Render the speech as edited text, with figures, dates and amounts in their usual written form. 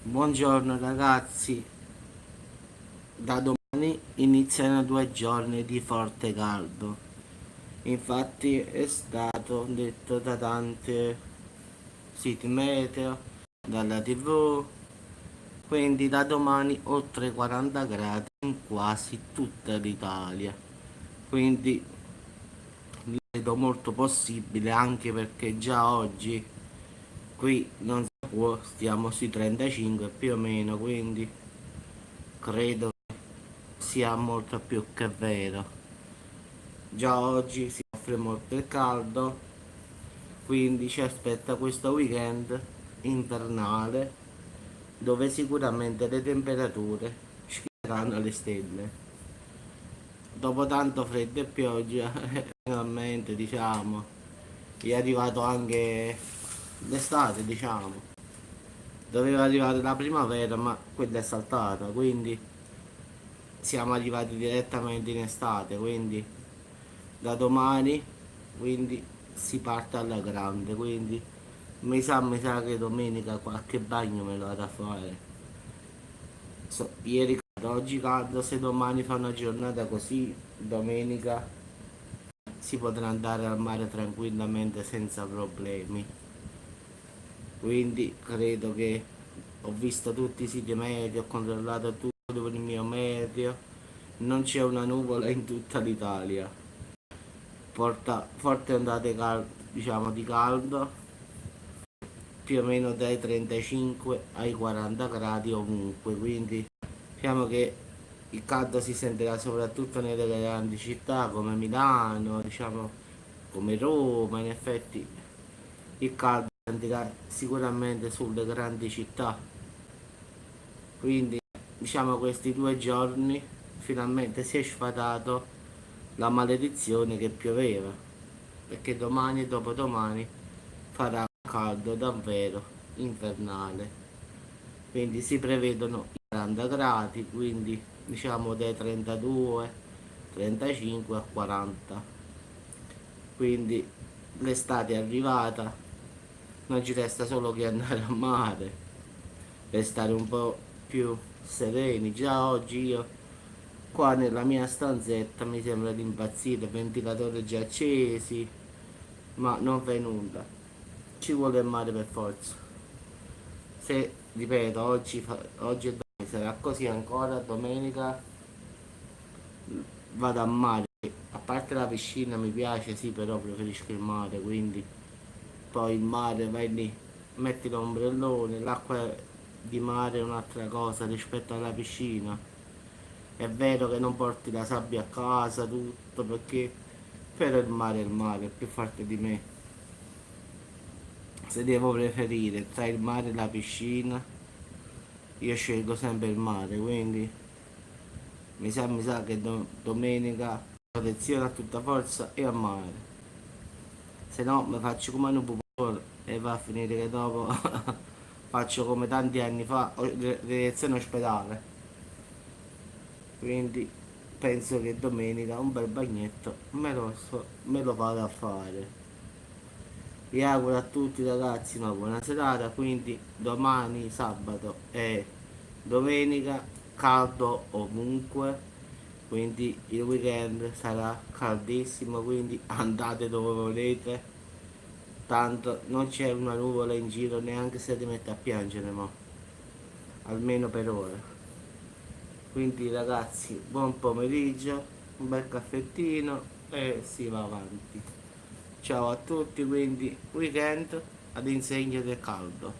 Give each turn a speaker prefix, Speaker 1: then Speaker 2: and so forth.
Speaker 1: Buongiorno ragazzi, da domani iniziano 2 giorni di forte caldo. Infatti è stato detto da tanti siti meteo, dalla TV, quindi da domani oltre 40 gradi in quasi tutta l'Italia. Quindi vedo molto possibile anche perché già oggi qui non si può, stiamo sui 35 più o meno, quindi credo sia molto più che vero. Già oggi si offre molto il caldo, quindi ci aspetta questo weekend invernale dove sicuramente le temperature scenderanno alle stelle. Dopo tanto freddo e pioggia, finalmente diciamo, è arrivato anche l'estate, diciamo. Doveva arrivare la primavera, ma quella è saltata, quindi siamo arrivati direttamente in estate, quindi da domani quindi si parte alla grande, quindi mi sa che domenica qualche bagno me lo vado a fare. Ieri caldo, oggi caldo, se domani fa una giornata così, domenica si potrà andare al mare tranquillamente senza problemi. Quindi credo che ho visto tutti i siti meteo, ho controllato tutto con il mio meteo, non c'è una nuvola in tutta l'Italia. Porta forte ondate diciamo di caldo, più o meno dai 35 ai 40 gradi ovunque, quindi diciamo che il caldo si sentirà soprattutto nelle grandi città come Milano, diciamo come Roma, in effetti il caldo si sentirà sicuramente sulle grandi città, quindi diciamo questi 2 giorni finalmente si è sfatato la maledizione che pioveva, perché domani e dopodomani farà caldo davvero infernale, quindi si prevedono i 40 gradi, quindi diciamo dai 32, 35 a 40, quindi l'estate è arrivata, non ci resta solo che andare a mare per stare un po' più sereni. Già oggi io qua nella mia stanzetta mi sembra di impazzire, ventilatori già accesi, ma non fai nulla, ci vuole il mare per forza. Se, ripeto, oggi e domani sarà così ancora, domenica vado a mare. A parte la piscina mi piace, sì, però preferisco il mare, quindi poi il mare vai lì, metti l'ombrellone, l'acqua di mare è un'altra cosa rispetto alla piscina. È vero che non porti la sabbia a casa, tutto, perché però il mare è più forte di me. Se devo preferire tra il mare e la piscina, io scelgo sempre il mare, quindi mi sa che domenica protezione a tutta forza e a mare. Se no mi faccio come un pupone e va a finire che dopo faccio come tanti anni fa, direzione ospedale. Quindi penso che domenica un bel bagnetto me lo vado a fare. Vi auguro a tutti ragazzi una buona serata, quindi domani sabato e domenica caldo ovunque, quindi il weekend sarà caldissimo, quindi andate dove volete, tanto non c'è una nuvola in giro neanche se ti metti a piangere, mo, almeno per ora. Quindi ragazzi, buon pomeriggio, un bel caffettino e si va avanti. Ciao a tutti, quindi weekend ad insegna del caldo.